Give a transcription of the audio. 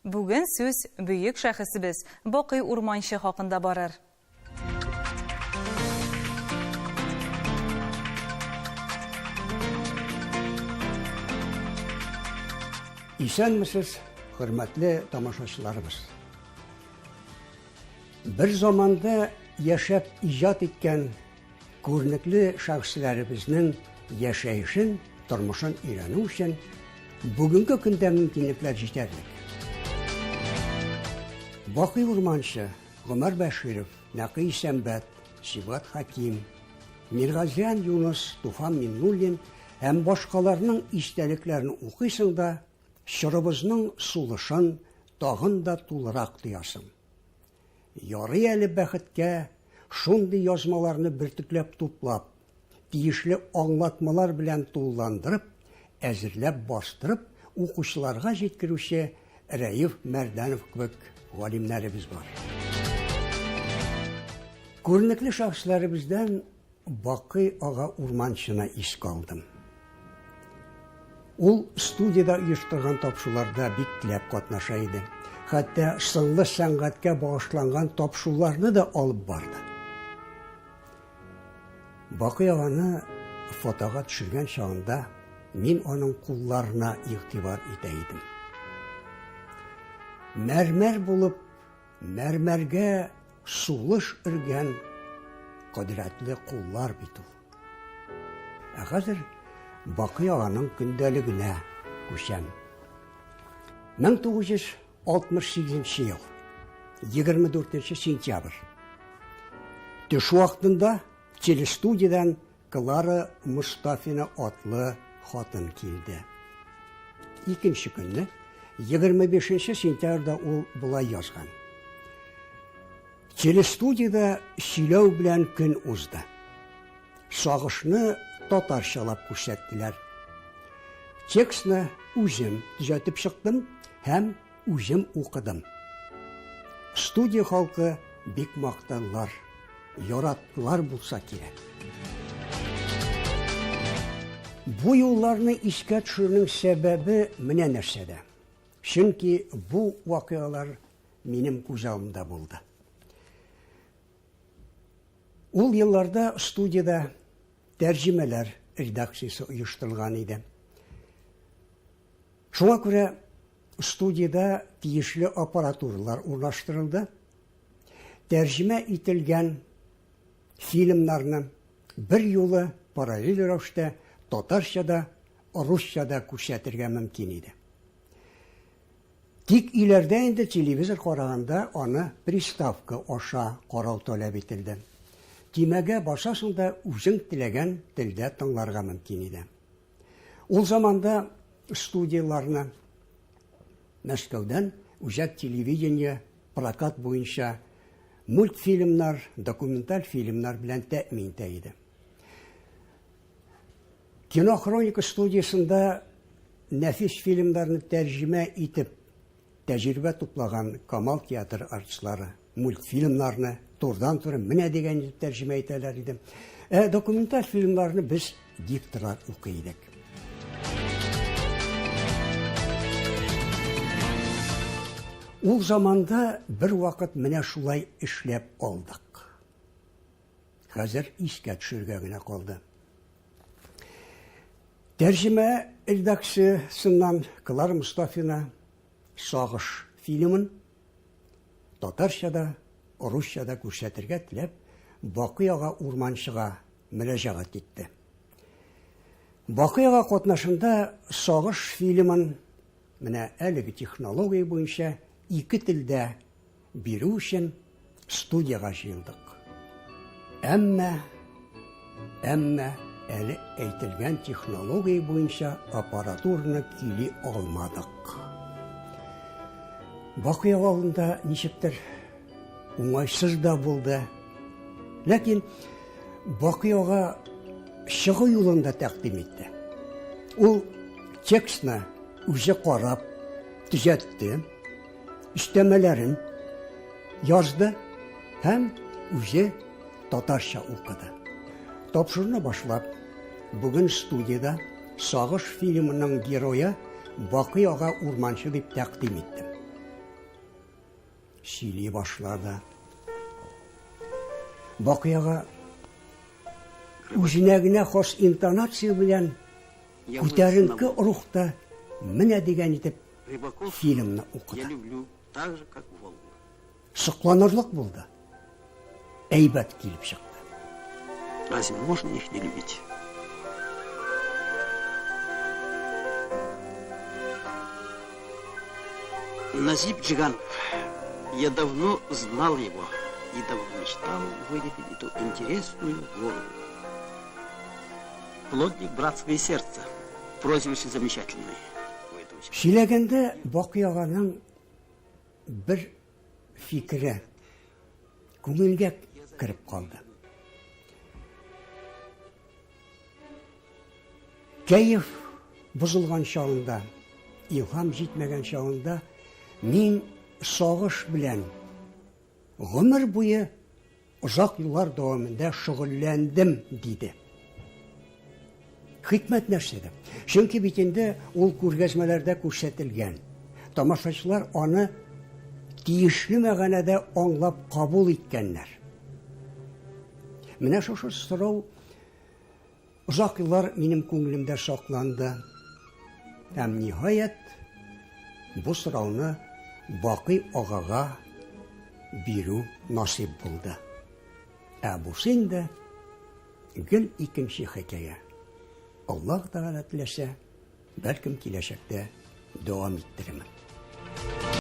Бүген сүз бүйек шәхесебез Бакый Урманчы хакында барыр. Исәнмесез, хөрмәтле тамашачыларыбыз. Bir zamanda яшәп иҗат иткән күренекле шәхесләребезнең яшәешен, тормышын өйрәнү өчен бүгенге көндә мөмкинлекләр җитәрлек. Бакый Урманчы, Гомәр Бәширов, Нәкый Сәмбәт, Сибгат Хаким, Миргазиян Юнус, Туфан Миннуллин һәм башкаларның истәлекләрен укыйсың да, чорыбызның сулышын тагын да тулырак тоясың. Ярый әле бәхеткә шундый язмаларны бертөкләп туплап, тиешле аңлатмалар белән тулыландырып, әзерләп бастырып, укучыларга җиткерүче Рәиф Мәрдәнов кебек галимнәребез бар. Күренекле шәхесләребездән Бакый ага Урманчыны искә алдым. Ул студияда оештырган тапшыруларда бик теләп катнаша иде. Хәтта сынлы сәнгатькә багышланган тапшыруларны да алып барды. Бакый аганы фотога төшергән чагында мин аның кулларына игътибар итә идем. Мәрмәр булып, мәрмәргә сулыш өргән кадерле куллар бит ул. Хәзер Бакый аганың көндәлегенә күчәм. 1968 ел, 24 сентябрь. Төш вакытында телестудиядан Клара Мустафина атлы хатын килде. Икенче көнне, 25 сентябрьдә ул булай язган. Телестудияда сөйләү белән көн узды. Сагышны татарчалап күрсәттеләр. Текстны үзем төзәтеп чыктым һәм үзем укыдым. Студия халкы бик мактанлар, яраттылар булса кирәк. Бу юлларны искә төшерүнең сәбәбе менә нәрсәдә. Чөнки бу вакыйгалар минем күз алдымда булды. Ул елларда студияда тәрҗемәләр редакциясе оештырылган иде. Шуңа күрә студияда тиешле аппаратуралар урнаштырылды. Тәрҗемә ителгән фильмнарны бер юлы параллель рәвештә татарчада, русчада күрсәтергә мөмкин иде. Тик иләрдә инде телевизор караганда аны приставка аша карау таләп ителде. Тимәгә башасында үзең теләгән телдә тыңларга мөмкин иде. Ул заманда студияларны Мәскәүдән үзәк телевидение прокат буенча мультфильмнар, документаль фильмнар белән тәэмин итә иде. Кинохроника студиясында нәфис фильмнарны тәрҗемә итеп тәҗрибә туплаган Камал театр артистлары мультфильмнарны турдан-туры менә дигән итеп тәрҗемә итәләр иде. Документаль фильмнарны без дикторлар укый идек. Ул заманда бер вакыт менә шулай эшләп алдык. Хәзер искә төшергә генә калды. Тәрҗемә редакциясеннән Клара Мустафина Сагыш фильмын татарчада, русчада күрсәтергә теләп, Бакый ага Урманчыга мөрәҗәгать итте. Бакый ага катнашында Сагыш фильмын менә әлеге технология буенча ике телдә бирү өчен студияга җыелдык. Әмма әле әйтелгән технология буенча аппаратураны кили алмадык. Бакый алдында ничектер уңайсыз да булды. Ләкин Бакый ага чыгу юлын да тәкъдим итте. Ул текстны үзе карап, төзәтте, өстәмәләрен язды һәм үзе татарча укыды. Тапшыруны башлап, бүген студияда Сагыш фильмының герое Бакый ага урманчы дип тәкъдим иттем. Сөйли башлады. Бакый ага үзенә генә хас интонация белән күтәренке рухта менә дигән итеп фильмны Я укыды. люблю так же, как Волгу. Сокланырлык булды. Әйбәт килеп чыкты. Разве можно их не любить? Назип Джиганов. Я давно знал его и давно мечтал увидеть эту интересную голову. Плотник братское сердце. Прозвище замечательное. У этого человека. Сөйләгәндә Бакый аганың бер фикере күңелгә кирип калды. Кәеф бозылган чагында, илһам җитмәгән чагында мин сагыш белән гомер буе озак еллар дәвамында шөгыльләндем диде. Хикмәт нәрсәдә? Чөнки бит инде ул күргәзмәләрдә күрсәтелгән. Тамашачылар аны тиешле мәгънәдә аңлап кабул иткәннәр. Менә шушы сорау озак еллар минем күңелемдә сакланды. Һәм ниһаять бу сорауны Бакый агага бирү насип булды. Ә бу инде гел икенче хикәя. Аллаһ Тәгалә теләсә, бәлкем киләчәктә дәвам иттерермен.